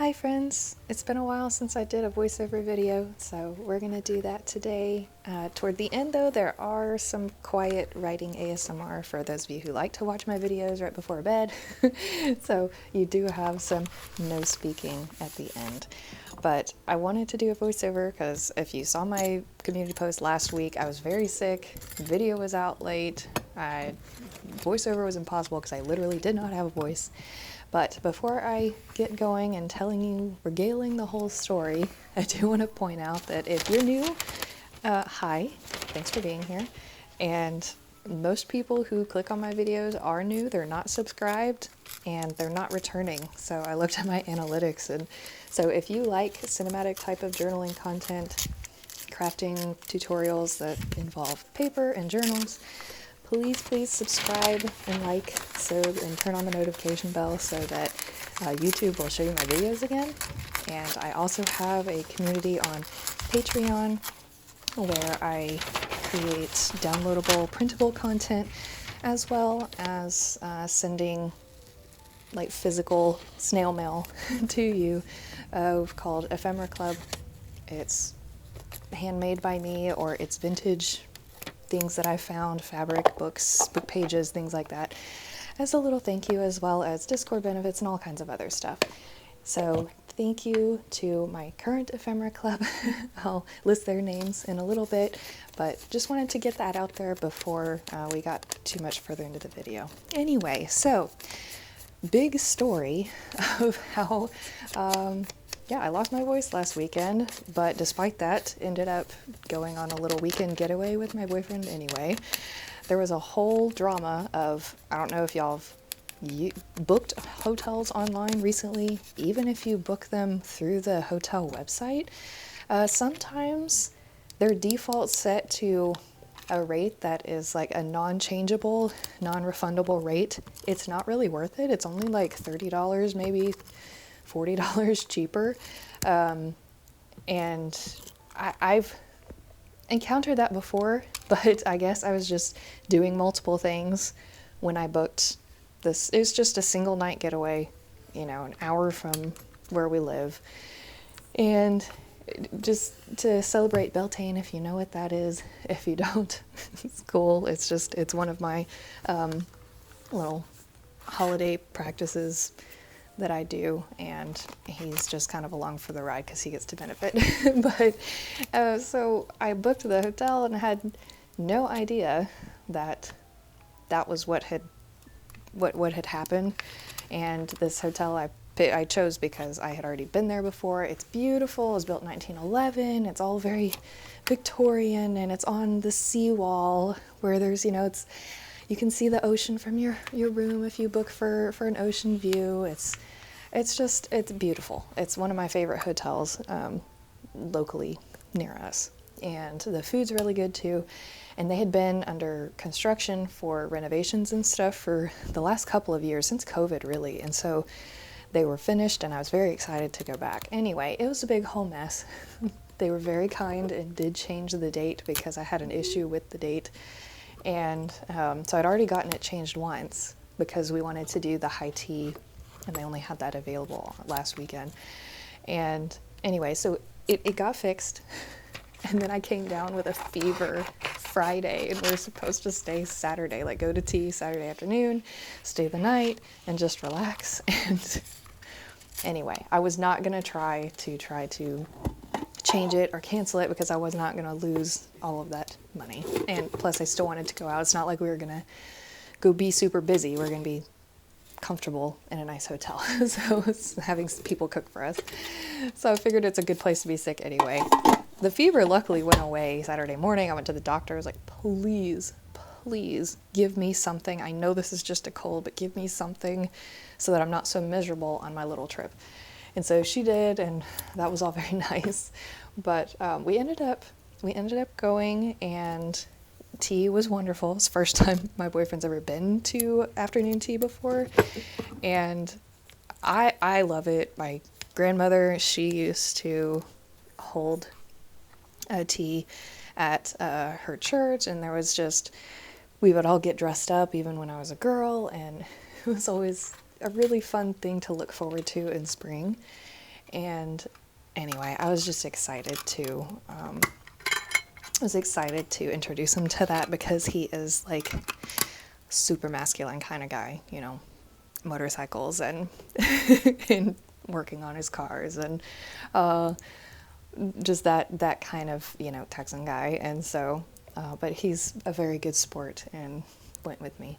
Hi friends! It's been a while since I did a voiceover video, so we're gonna do that today. Toward the end though, there are some quiet writing ASMR for those of you who like to watch my videos right before bed. So you do have some no speaking at the end. But I wanted to do a voiceover because if you saw my community post last week, I was very sick, video was out late, voiceover was impossible because I literally did not have a voice. But before I get going and telling you, regaling the whole story, I do want to point out that if you're new, hi, thanks for being here. And most people who click on my videos are new, they're not subscribed, and they're not returning. So I looked at my analytics, and so if you like cinematic type of journaling content, crafting tutorials that involve paper and journals, please subscribe and like and turn on the notification bell so that YouTube will show you my videos again. And I also have a community on Patreon where I create downloadable printable content as well as sending like physical snail mail to you called Ephemera Club. It's handmade by me, or it's vintage things that I found, fabric, books, book pages, things like that, as a little thank you, as well as Discord benefits and all kinds of other stuff. So thank you to my current Ephemera Club. I'll list their names in a little bit, but just wanted to get that out there before we got too much further into the video. Anyway, so big story of how I lost my voice last weekend, but despite that, ended up going on a little weekend getaway with my boyfriend anyway. There was a whole drama of, I don't know if y'all have booked hotels online recently, even if you book them through the hotel website. Sometimes their default set to a rate that is like a non-changeable, non-refundable rate. It's not really worth it. It's only like $30, maybe $40 cheaper. And I've encountered that before, but I guess I was just doing multiple things when I booked this. It was just a single night getaway, an hour from where we live. And just to celebrate Beltane, if you know what that is. If you don't, it's cool. It's one of my little holiday practices that I do, and he's just kind of along for the ride because he gets to benefit. But so I booked the hotel and had no idea that was what had happened. And this hotel I chose because I had already been there before. It's beautiful. It was built in 1911. It's all very Victorian, and it's on the seawall where there's, you can see the ocean from your room if you book for an ocean view. It's beautiful. It's one of my favorite hotels locally near us. And the food's really good too. And they had been under construction for renovations and stuff for the last couple of years, since COVID really. And so they were finished, and I was very excited to go back. Anyway, it was a big whole mess. They were very kind and did change the date because I had an issue with the date. And so I'd already gotten it changed once because we wanted to do the high tea, and they only had that available last weekend. And anyway, so it got fixed, and then I came down with a fever Friday, and we were supposed to stay Saturday, like go to tea Saturday afternoon, stay the night, and just relax. And anyway, I was not going to try to change it or cancel it because I was not going to lose all of that money. And plus I still wanted to go out. It's not like we were going to go be super busy. We're going to be comfortable in a nice hotel. So it's having people cook for us. So I figured it's a good place to be sick anyway. The fever luckily went away Saturday morning. I went to the doctor. I was like, please give me something. I know this is just a cold, but give me something so that I'm not so miserable on my little trip. And so she did, and that was all very nice. But we ended up going, and tea was wonderful. It's the first time my boyfriend's ever been to afternoon tea before, and I love it. My grandmother, she used to hold a tea at her church, and we would all get dressed up even when I was a girl, and it was always a really fun thing to look forward to in spring. And anyway, I was just excited to introduce him to that, because he is like super masculine kind of guy, you know, motorcycles and and working on his cars, and just that kind of, you know, Texan guy. And so but he's a very good sport and went with me.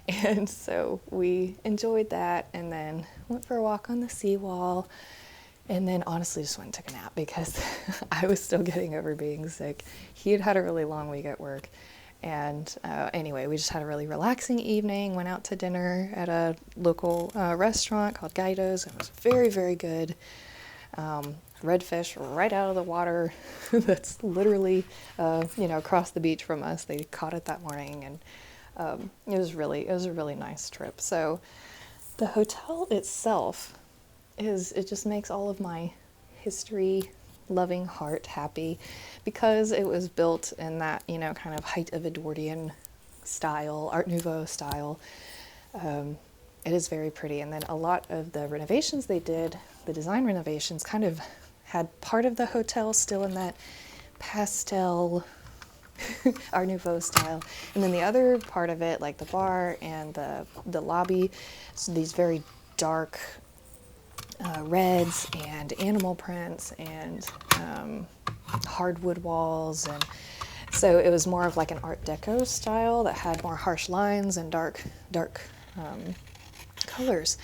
And so we enjoyed that, and then went for a walk on the seawall, and then honestly just went and took a nap because I was still getting over being sick. He had had a really long week at work. And anyway, we just had a really relaxing evening, went out to dinner at a local restaurant called Guido's. It was very, very good. Redfish right out of the water. That's literally, you know, across the beach from us. They caught it that morning, and it was a really nice trip. So the hotel itself it just makes all of my history loving heart happy, because it was built in that, you know, kind of height of Edwardian style, Art Nouveau style. It is very pretty. And then a lot of the renovations they did, the design renovations, kind of had part of the hotel still in that pastel Art Nouveau style, and then the other part of it, like the bar and the lobby, so these very dark reds and animal prints and hardwood walls. And so it was more of like an Art Deco style that had more harsh lines and dark colors.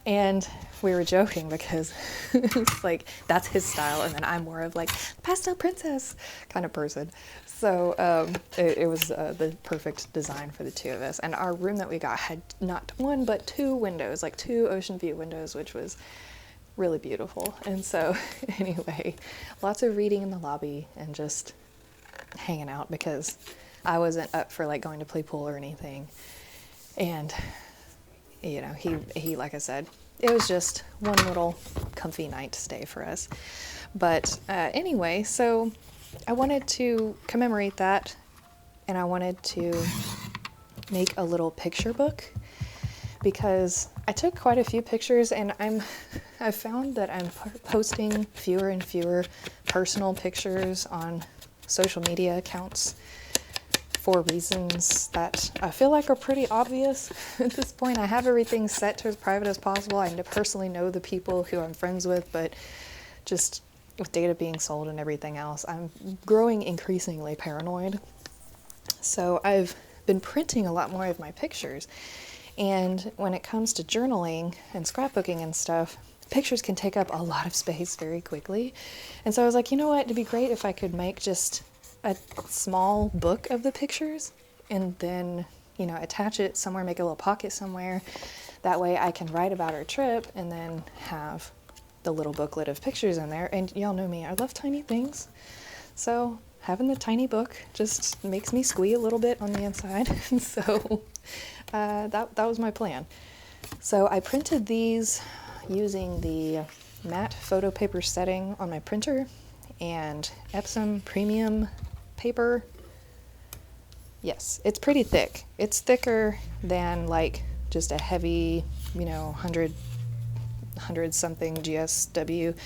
And we were joking because it's like that's his style, and then I'm more of like pastel princess kind of person. So it was the perfect design for the two of us. And our room that we got had not one but two windows, like two ocean view windows, which was really beautiful. And so anyway, lots of reading in the lobby and just hanging out, because I wasn't up for like going to play pool or anything. And you know, he like I said, it was just one little comfy night stay for us. But anyway, so I wanted to commemorate that, and I wanted to make a little picture book, because I took quite a few pictures, and I've found that I'm posting fewer and fewer personal pictures on social media accounts for reasons that I feel like are pretty obvious at this point. I have everything set to as private as possible. I personally know the people who I'm friends with, but just with data being sold and everything else, I'm growing increasingly paranoid. So I've been printing a lot more of my pictures. And when it comes to journaling and scrapbooking and stuff, pictures can take up a lot of space very quickly. And so I was like, you know what, it'd be great if I could make just a small book of the pictures, and then, you know, attach it somewhere, make a little pocket somewhere. That way I can write about our trip and then have the little booklet of pictures in there. And y'all know me, I love tiny things. So having the tiny book just makes me squee a little bit on the inside. So that was my plan. So I printed these using the matte photo paper setting on my printer and Epsom premium paper. Yes, it's pretty thick. It's thicker than like just a heavy, you know, 100 something GSW.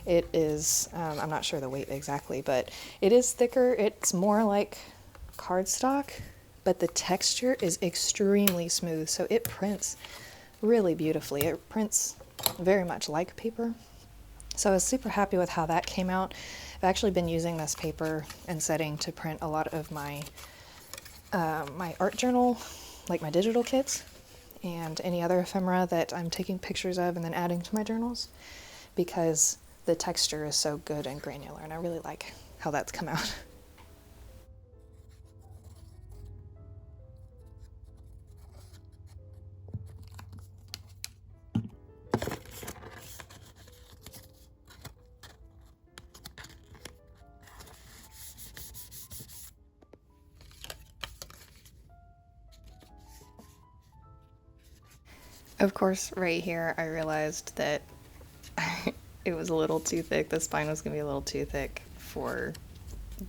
It is, I'm not sure the weight exactly, but it is thicker. It's more like cardstock, but the texture is extremely smooth. So it prints really beautifully. It prints very much like paper. So I was super happy with how that came out. I've actually been using this paper and setting to print a lot of my my art journal, like my digital kits, and any other ephemera that I'm taking pictures of and then adding to my journals, because the texture is so good and granular, and I really like how that's come out. Of course, right here, I realized that it was a little too thick. The spine was going to be a little too thick for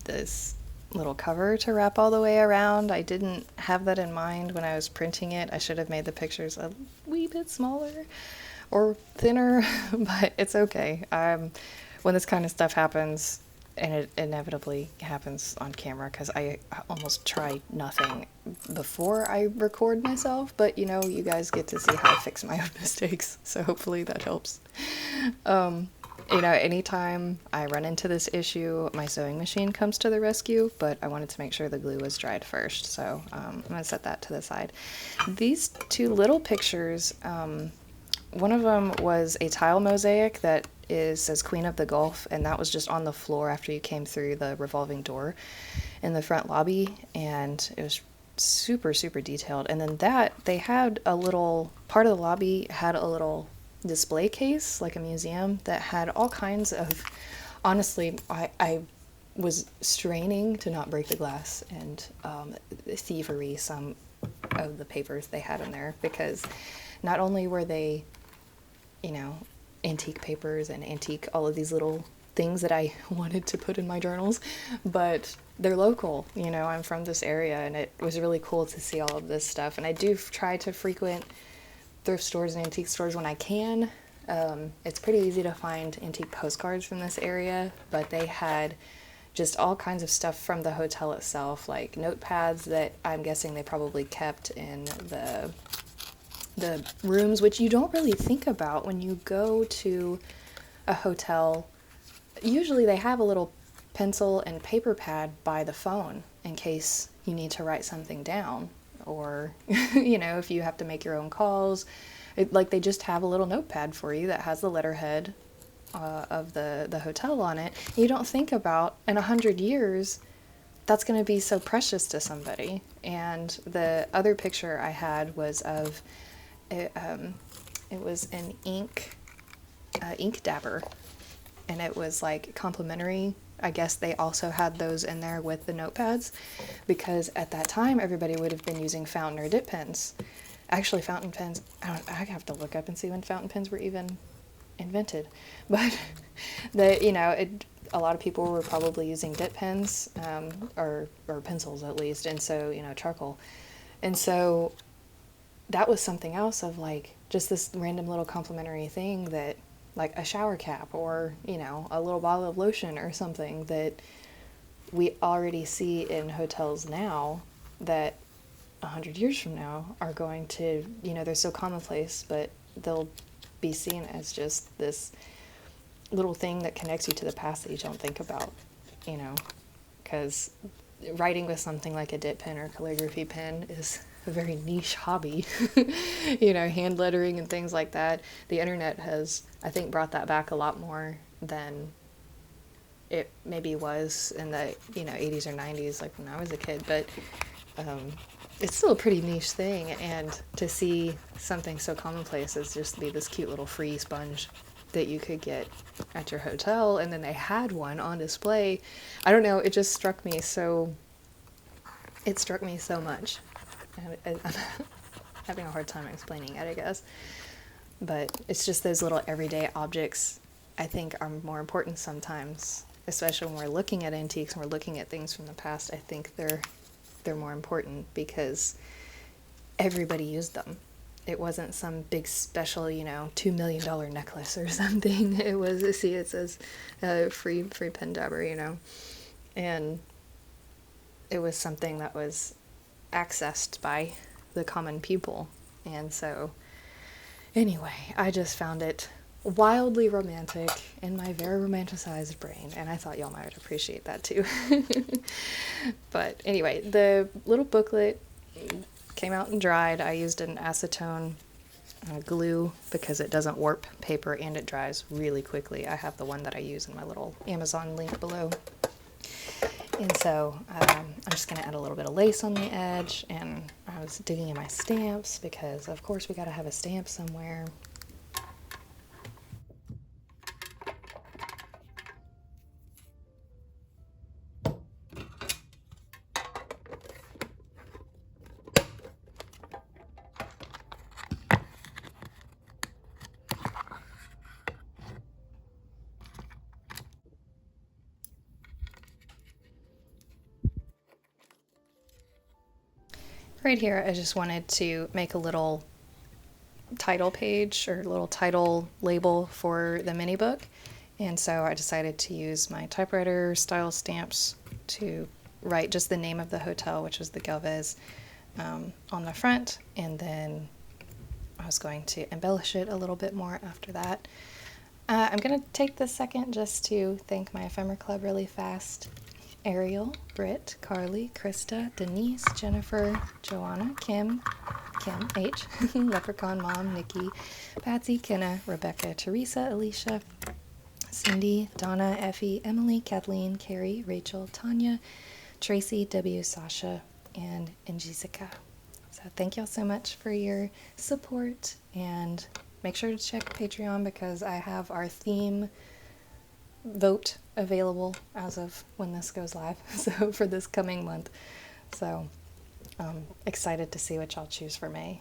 this little cover to wrap all the way around. I didn't have that in mind when I was printing it. I should have made the pictures a wee bit smaller. or thinner, but it's okay. When this kind of stuff happens, and it inevitably happens on camera, because I almost try nothing before I record myself, but you know, you guys get to see how I fix my own mistakes, so hopefully that helps. You know, anytime I run into this issue, my sewing machine comes to the rescue, but I wanted to make sure the glue was dried first, so I'm going to set that to the side. These two little pictures, one of them was a tile mosaic that says Queen of the Gulf, and that was just on the floor after you came through the revolving door in the front lobby, and it was super, super detailed. And then they had a little part of the lobby had a little display case, like a museum, that had all kinds of, honestly, I was straining to not break the glass, and thievery some of the papers they had in there, because not only were they, you know, antique papers and antique all of these little things that I wanted to put in my journals, but they're local. You know, I'm from this area, and it was really cool to see all of this stuff. And I do try to frequent thrift stores and antique stores when I can. It's pretty easy to find antique postcards from this area, but they had just all kinds of stuff from the hotel itself, like notepads that I'm guessing they probably kept in the rooms, which you don't really think about when you go to a hotel. Usually they have a little pencil and paper pad by the phone in case you need to write something down, or you know, if you have to make your own calls. Like, they just have a little notepad for you that has the letterhead of the hotel on it. You don't think about, in 100 years, that's going to be so precious to somebody. And the other picture I had was of it was an ink dabber, and it was like complimentary. I guess they also had those in there with the notepads, because at that time everybody would have been using fountain or dip pens. Actually, fountain pens, I have to look up and see when fountain pens were even invented, but a lot of people were probably using dip pens, or pencils at least, and so, you know, charcoal. And so that was something else, of like just this random little complimentary thing, that like a shower cap, or, you know, a little bottle of lotion or something, that we already see in hotels now, that 100 years from now are going to, you know, they're so commonplace, but they'll be seen as just this little thing that connects you to the past that you don't think about, you know, because writing with something like a dip pen or calligraphy pen is a very niche hobby. You know, hand lettering and things like that. The internet has, I think, brought that back a lot more than it maybe was in the, you know, 80s or 90s, like when I was a kid, but it's still a pretty niche thing. And to see something so commonplace as just be this cute little free sponge that you could get at your hotel, and then they had one on display, I don't know, it just struck me so much. I'm having a hard time explaining it, I guess. But it's just those little everyday objects, I think, are more important sometimes, especially when we're looking at antiques and we're looking at things from the past. I think they're more important because everybody used them. It wasn't some big special, you know, $2 million necklace or something. It was, see, it says free pen dabber, you know. And it was something that was accessed by the common people. And so, anyway, I just found it wildly romantic in my very romanticized brain, and I thought y'all might appreciate that too. But anyway, the little booklet came out and dried. I used an acetone glue because it doesn't warp paper and it dries really quickly. I have the one that I use in my little Amazon link below. And so I'm just going to add a little bit of lace on the edge, and I was digging in my stamps because, of course, we got to have a stamp somewhere. Right here, I just wanted to make a little title page or little title label for the mini book. And so I decided to use my typewriter style stamps to write just the name of the hotel, which was the Galvez, on the front. And then I was going to embellish it a little bit more after that. I'm going to take this second just to thank my Ephemera Club really fast. Ariel, Britt, Carly, Krista, Denise, Jennifer, Joanna, Kim H, Leprechaun Mom, Nikki, Patsy, Kenna, Rebecca, Teresa, Alicia, Cindy, Donna, Effie, Emily, Kathleen, Carrie, Rachel, Tanya, Tracy, W, Sasha, and Jessica. So thank y'all so much for your support, and make sure to check Patreon because I have our theme vote available as of when this goes live, so for this coming month. So I'm excited to see what y'all choose for May.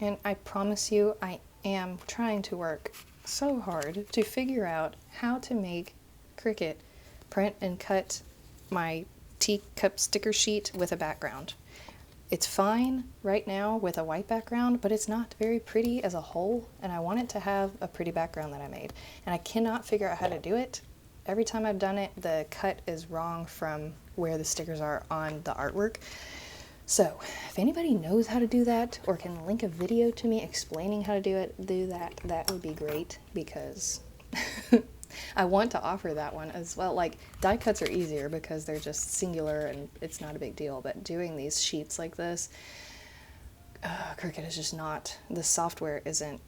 And I promise you, I am trying to work so hard to figure out how to make Cricut print and cut my teacup sticker sheet with a background. It's fine right now with a white background, but it's not very pretty as a whole, and I want it to have a pretty background that I made. And I cannot figure out how to do it. Every time I've done it, the cut is wrong from where the stickers are on the artwork. So, if anybody knows how to do that or can link a video to me explaining how to do that, that would be great, because I want to offer that one as well. Like, die cuts are easier because they're just singular and it's not a big deal, but doing these sheets like this, Cricut is just not, the software isn't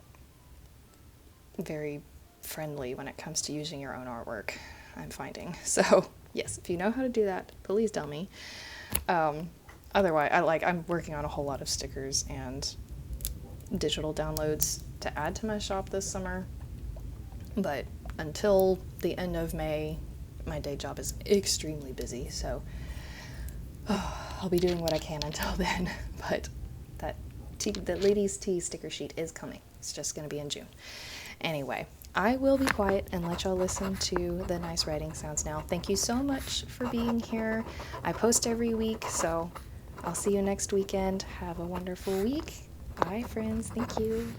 very friendly when it comes to using your own artwork, I'm finding. So, yes, if you know how to do that, please tell me. Otherwise, I'm working on a whole lot of stickers and digital downloads to add to my shop this summer. But until the end of May, my day job is extremely busy. So I'll be doing what I can until then. But the ladies' tea sticker sheet is coming. It's just going to be in June. Anyway, I will be quiet and let y'all listen to the nice writing sounds now. Thank you so much for being here. I post every week, so I'll see you next weekend. Have a wonderful week. Bye, friends. Thank you.